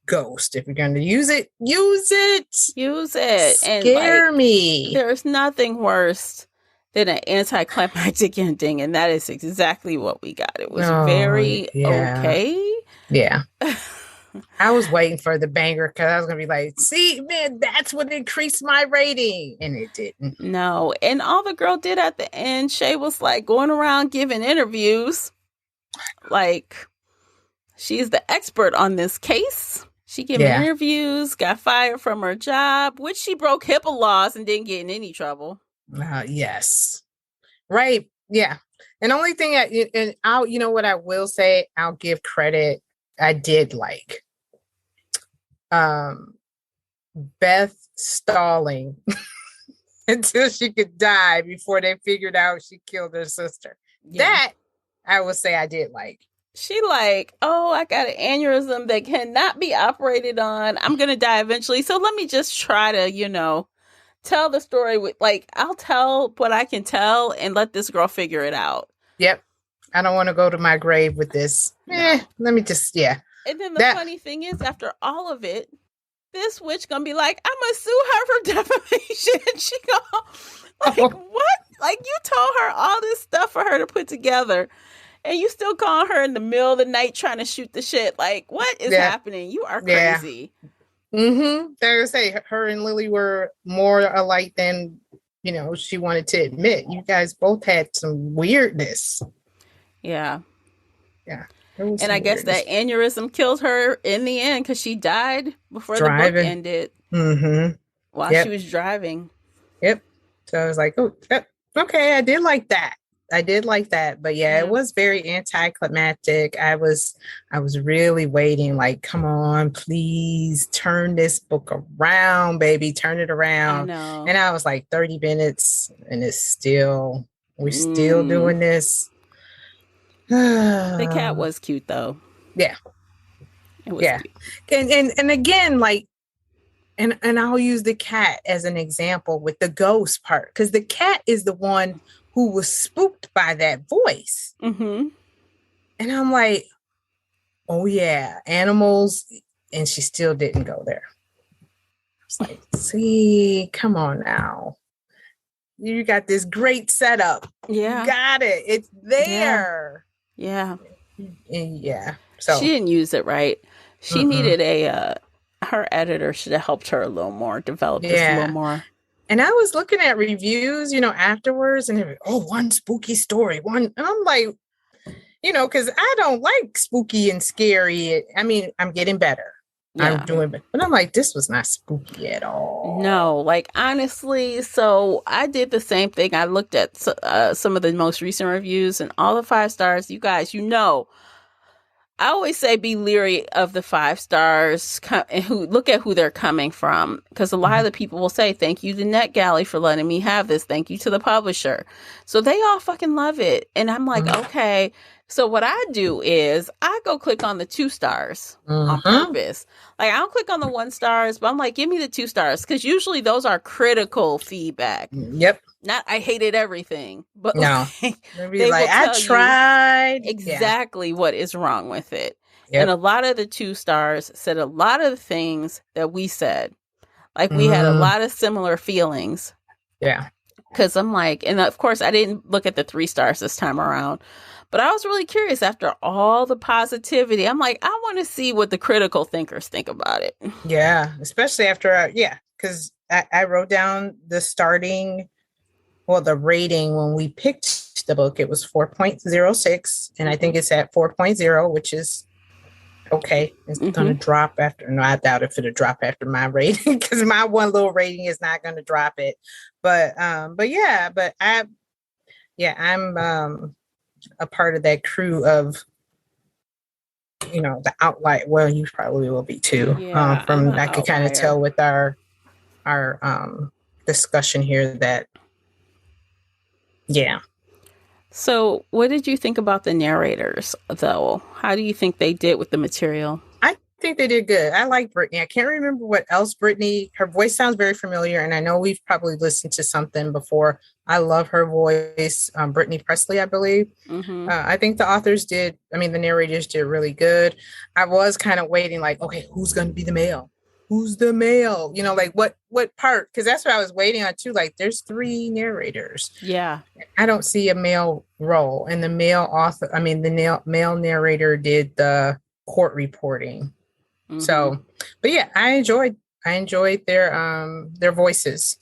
S2: Ghost. If you're going to use it, use it.
S1: Use it.
S2: Scare me.
S1: There's nothing worse than an anticlimactic ending, and that is exactly what we got. It was very okay.
S2: Yeah. I was waiting for the banger because I was going to be like, see, man, that's what increased my rating. And it didn't.
S1: No. And all the girl did at the end, Shay was like going around giving interviews. Like, she's the expert on this case. She gave interviews, got fired from her job, which she broke HIPAA laws and didn't get in any trouble.
S2: Yes. Right. Yeah. And the only thing what I will say, I'll give credit. I did like Beth stalling until she could die before they figured out she killed her sister. Yeah. That I will say I did like.
S1: She like, oh, I got an aneurysm that cannot be operated on. I'm going to die eventually. So let me just try to, tell the story with, like, I'll tell what I can tell and let this girl figure it out.
S2: Yep. I don't want to go to my grave with this. Let me just,
S1: And then the funny thing is, after all of it, this witch gonna be like, I'm gonna sue her for defamation. She gonna, what? Like, you told her all this stuff for her to put together, and you still call her in the middle of the night trying to shoot the shit. Like, what is happening? You are crazy.
S2: Mm-hmm. They say her and Lily were more alike than, she wanted to admit. You guys both had some weirdness.
S1: Yeah.
S2: Yeah.
S1: And I guess that aneurysm killed her in the end because she died before the book ended.
S2: Mm-hmm.
S1: While she was driving.
S2: Yep. So I was like, oh, okay, I did like that. But it was very anticlimactic. I was really waiting, like, come on, please turn this book around, baby. Turn it around.
S1: I know.
S2: And I was like 30 minutes and we're still doing this.
S1: The cat was cute though.
S2: Yeah.
S1: It was cute.
S2: And again, like, and I'll use the cat as an example with the ghost part, because the cat is the one who was spooked by that voice.
S1: Mm-hmm.
S2: And I'm like, oh yeah, animals. And she still didn't go there. I was like, see, come on now. You got this great setup.
S1: Yeah.
S2: You got it. It's there.
S1: Yeah.
S2: Yeah. So
S1: she didn't use it right. She needed her editor should have helped her a little more, develop this a little more.
S2: And I was looking at reviews, afterwards, and they're like, one spooky story, one. And I'm like, because I don't like spooky and scary. I mean, I'm getting better. Yeah. I'm doing better. But I'm like, this was not spooky at all.
S1: No, like, honestly, so I did the same thing. I looked at some of the most recent reviews and all the 5 stars. You guys, I always say be leery of the 5 stars and look at who they're coming from. Because a lot of the people will say, thank you to NetGalley for letting me have this. Thank you to the publisher. So they all fucking love it. And I'm like, okay. So what I do is I go click on the 2 stars on purpose. Like, I don't click on the 1 stars, but I'm like, give me the 2 stars. Because usually those are critical feedback.
S2: Yep.
S1: Not I hated everything, but
S2: no.
S1: They
S2: like, I tried
S1: exactly what is wrong with it. Yep. And a lot of the 2 stars said a lot of the things that we said. Like, we had a lot of similar feelings.
S2: Yeah.
S1: Because I'm like, and of course I didn't look at the 3 stars this time around, but I was really curious after all the positivity. I'm like, I want to see what the critical thinkers think about it.
S2: Yeah. Especially after, because I wrote down the rating when we picked the book. It was 4.06, and I think it's at 4.0, which is okay. It's going to drop after. No, I doubt if it'll drop after my rating, because my one little rating is not going to drop it. I'm a part of that crew of, the outlier. Well, you probably will be too.
S1: Yeah, I'm
S2: From
S1: an
S2: I could kind of
S1: outlier.
S2: tell with our discussion here that, yeah.
S1: So, what did you think about the narrators, though? How do you think they did with the material?
S2: I think they did good. I like Brittany. I can't remember what else Brittany, her voice sounds very familiar, and I know we've probably listened to something before. I love her voice. Brittany Presley, I believe.
S1: Mm-hmm.
S2: I think the narrators did really good. I was kind of waiting, like, okay, who's going to be the male? Who's the male? Like what part? Because that's what I was waiting on too. Like, there's 3 narrators.
S1: Yeah.
S2: I don't see a male role, and the male author. Male narrator did the court reporting.
S1: Mm-hmm.
S2: So, but yeah, I enjoyed their voices.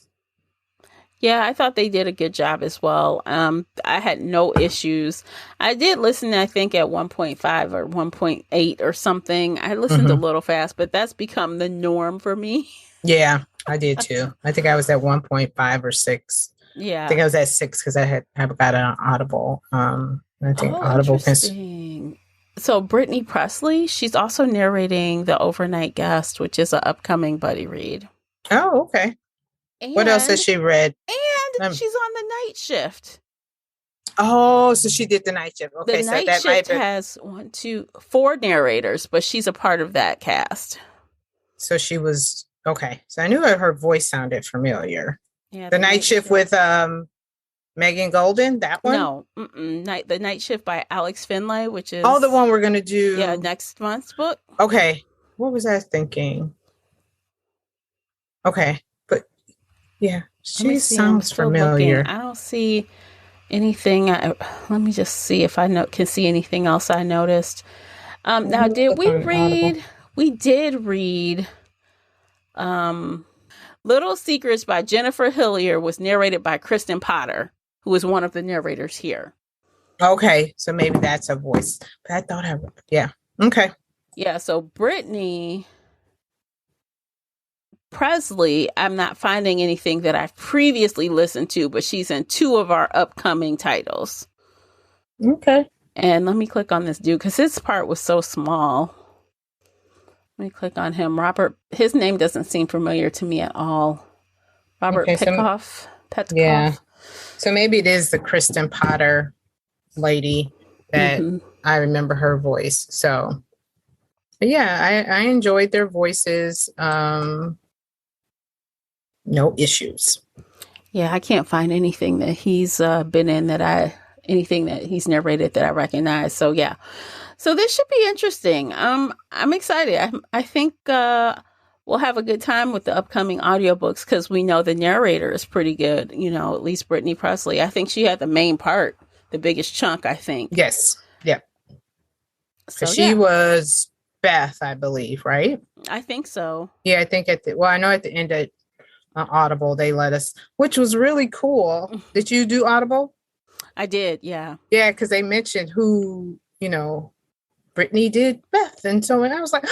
S1: Yeah, I thought they did a good job as well. I had no issues. I did listen, I think, at 1.5 or 1.8 or something. I listened a little fast, but that's become the norm for me.
S2: Yeah, I did too. I think I was at 1.5 or 6.
S1: Yeah.
S2: I think I was at 6 because I got an Audible. I think Audible.
S1: Interesting. So Brittany Presley, she's also narrating The Overnight Guest, which is an upcoming buddy read.
S2: Oh, okay.
S1: And,
S2: what else has she read?
S1: And she's on the night shift.
S2: Oh, so she did the night shift. Okay,
S1: the night shift has 4 narrators, but she's a part of that cast.
S2: So she was okay. So I knew her voice sounded familiar.
S1: Yeah,
S2: the night shift with Megan Golden, that one?
S1: No, the night shift by Alex Finlay, which is
S2: the one we're gonna do.
S1: Yeah, next month's book.
S2: Okay, what was I thinking? Okay, but yeah, she sounds familiar.
S1: Looking. I don't see anything. Let me just see if I can see anything else I noticed. Now, did we read? Audible. We did read. Little Secrets by Jennifer Hillier was narrated by Kristen Potter, who is one of the narrators here.
S2: Okay, so maybe that's a voice. But I thought yeah. Okay.
S1: Yeah, so Brittany Presley, I'm not finding anything that I've previously listened to, but she's in 2 of our upcoming titles.
S2: Okay.
S1: And let me click on this dude because his part was so small. Let me click on him. Robert, his name doesn't seem familiar to me at all. Robert Petkoff.
S2: Yeah. So maybe it is the Kristen Potter lady that I remember her voice. So, but yeah, I enjoyed their voices. No issues.
S1: Yeah, I can't find anything that he's been in anything that he's narrated that I recognize. So yeah. So this should be interesting. I'm excited. I think we'll have a good time with the upcoming audiobooks because we know the narrator is pretty good. At least Brittany Presley. I think she had the main part, the biggest chunk, I think.
S2: Yes. Yeah. So she was Beth, I believe, right?
S1: I think so.
S2: Yeah, I think I know at the end of Audible, they let us, which was really cool. Did you do Audible?
S1: I did, yeah.
S2: Yeah, because they mentioned who, Brittany did Beth. And so I was like,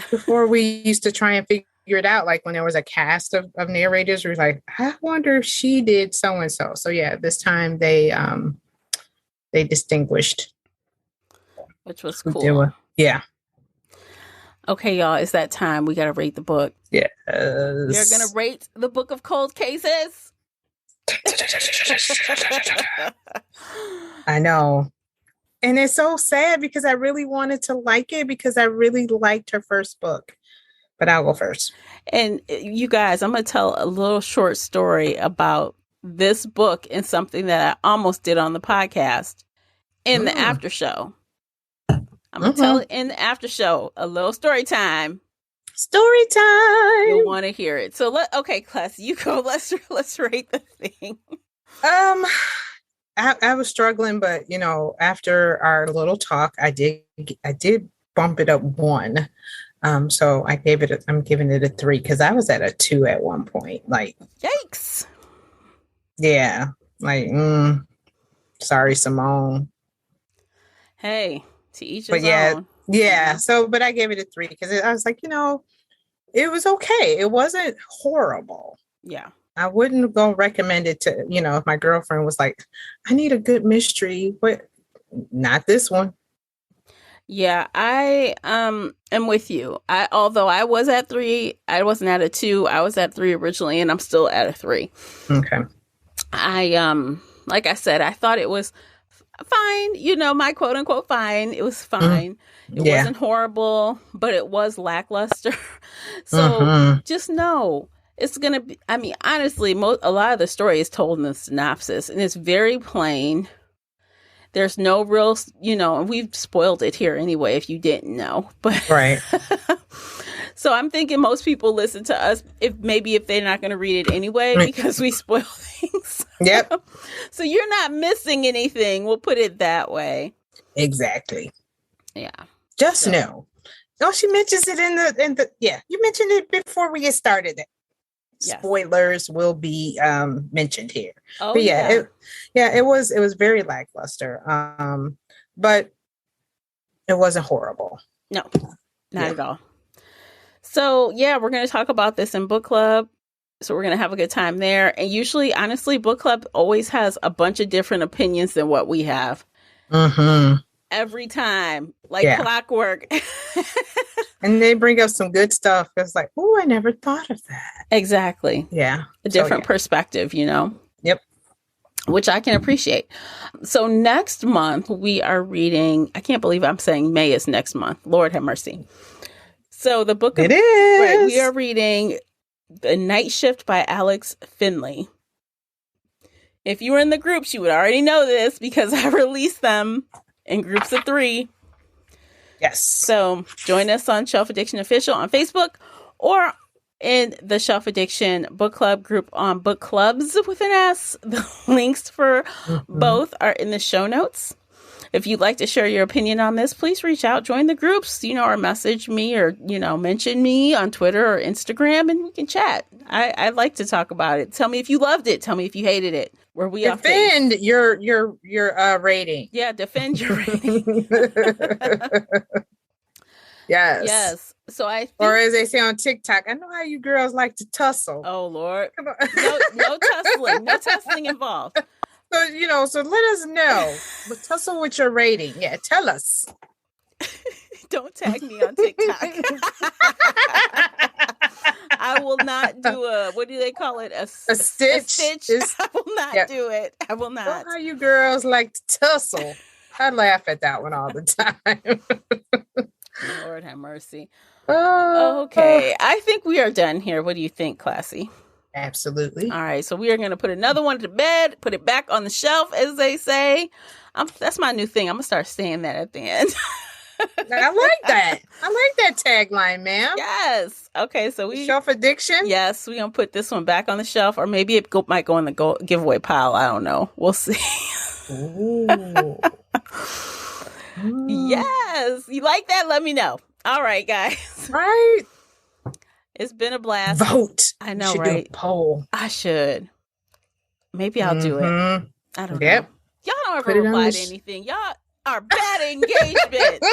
S2: before we used to try and figure it out, like when there was a cast of narrators, we were like, I wonder if she did so-and-so. So yeah, this time they distinguished.
S1: Which was cool.
S2: Yeah.
S1: Okay, y'all, it's that time. We got to rate the book.
S2: Yes.
S1: We're going to rate the Book of Cold Cases.
S2: I know. And it's so sad because I really wanted to like it because I really liked her first book. But I'll go first.
S1: And you guys, I'm going to tell a little short story about this book and something that I almost did on the podcast in the after show. I'm going to tell it in the after show. A little story time.
S2: Story time.
S1: You'll want to hear it. So okay, class, you go. Let's rate the thing.
S2: I was struggling, but after our little talk, I did bump it up 1. So I'm giving it a 3 because I was at a 2 at one point. Like,
S1: yikes.
S2: Yeah. Like, sorry, Simone.
S1: Hey, to each his own.
S2: Yeah. So, but I gave it a 3 because I was like, it was okay. It wasn't horrible.
S1: Yeah.
S2: I wouldn't go recommend it to, if my girlfriend was like, I need a good mystery, but not this one.
S1: Yeah, I am with you. Although I was at 3, I wasn't at a 2. I was at 3 originally, and I'm still at a 3.
S2: Okay.
S1: Like I said, I thought it was fine, my quote unquote fine. It was fine. It wasn't horrible, but it was lackluster. So just know it's going to be, honestly, a lot of the story is told in the synopsis, and it's very plain. There's no real, and we've spoiled it here anyway, if you didn't know. But
S2: right.
S1: So I'm thinking most people listen to us if they're not going to read it anyway, because we spoil things.
S2: Yep.
S1: So you're not missing anything. We'll put it that way.
S2: Exactly.
S1: Yeah.
S2: Just know. Oh, she mentions it in the you mentioned it before we get started. Yes. Spoilers will be mentioned here.
S1: Oh,
S2: but it was very lackluster. But it wasn't horrible.
S1: No, not at all. So we're going to talk about this in book club. So we're going to have a good time there. And usually, honestly, book club always has a bunch of different opinions than what we have.
S2: Mm-hmm.
S1: Every time, like clockwork.
S2: And they bring up some good stuff. It's like, oh, I never thought of that.
S1: Exactly.
S2: Yeah.
S1: A different perspective,
S2: Yep.
S1: Which I can appreciate. So next month, we are reading, I can't believe I'm saying May is next month. Lord have mercy. So the book
S2: it is.
S1: Right, we are reading The Night Shift by Alex Finley. If you were in the groups, you would already know this because I released them in groups of 3.
S2: Yes.
S1: So join us on Shelf Addiction Official on Facebook or in the Shelf Addiction Book Club group on Book Clubs with an S. The links for both are in the show notes. If you'd like to share your opinion on this, please reach out, join the groups, or message me or, mention me on Twitter or Instagram and we can chat. I'd like to talk about it. Tell me if you loved it. Tell me if you hated it. Were we
S2: defend your rating?
S1: Yeah, defend your rating.
S2: Yes.
S1: Yes. So
S2: or as they say on TikTok, I know how you girls like to tussle.
S1: Oh Lord. No tussling. No tussling involved.
S2: So, so let us know. But tussle with your rating. Yeah, tell us.
S1: Don't tag me on TikTok. I will not do what do they call it? A stitch. I will not do it. I will not.
S2: Know how you girls like to tussle. I laugh at that one all the time.
S1: Lord have mercy. Okay. I think we are done here. What do you think, Classy?
S2: Absolutely.
S1: All right. So we are going to put another one to bed, put it back on the shelf, as they say. That's my new thing. I'm going to start saying that at the end.
S2: I like that. I like that tagline, ma'am.
S1: Yes. Okay. So
S2: Shelf Addiction.
S1: Yes. We're going to put this one back on the shelf, or maybe it might go in the giveaway pile. I don't know. We'll see.
S2: Ooh.
S1: Yes. You like that? Let me know. All right, guys.
S2: Right.
S1: It's been a blast.
S2: Vote.
S1: I know,
S2: you should
S1: right?
S2: Do a poll.
S1: I should. Maybe I'll do it. I don't know. Y'all don't ever reply to anything. Y'all are bad engagement.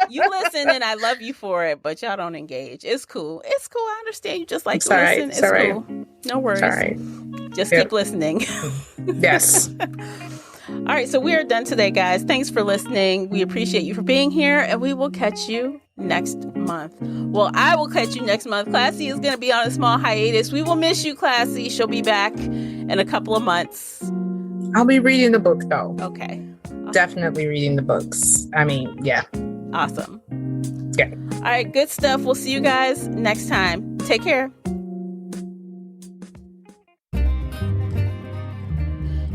S1: You listen and I love you for it, but y'all don't engage. It's cool. It's cool. I understand you just like to listen. It's cool. No worries.
S2: It's all right.
S1: Just keep listening.
S2: Yes.
S1: All right. So we are done today, guys. Thanks for listening. We appreciate you for being here, and we will catch you next month. Well, I will catch you next month. Classy is going to be on a small hiatus. We will miss you, Classy. She'll be back in a couple of months.
S2: I'll be reading the book, though.
S1: Okay.
S2: Definitely reading the books. I mean, yeah.
S1: Awesome.
S2: Yeah.
S1: All right. Good stuff. We'll see you guys next time. Take care.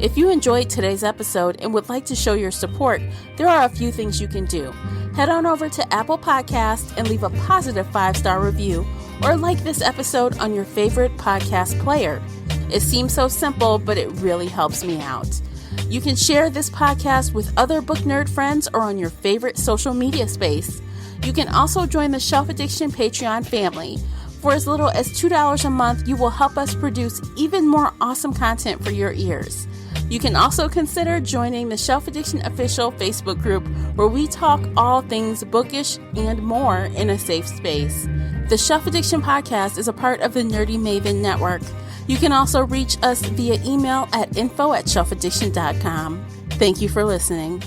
S1: If you enjoyed today's episode and would like to show your support, there are a few things you can do. Head on over to Apple Podcasts and leave a positive 5-star review, or like this episode on your favorite podcast player. It seems so simple, but it really helps me out. You can share this podcast with other book nerd friends or on your favorite social media space. You can also join the Shelf Addiction Patreon family. For as little as $2 a month, you will help us produce even more awesome content for your ears. You can also consider joining the Shelf Addiction Official Facebook group, where we talk all things bookish and more in a safe space. The Shelf Addiction Podcast is a part of the Nerdy Maven Network. You can also reach us via email at info@shelfaddiction.com. Thank you for listening.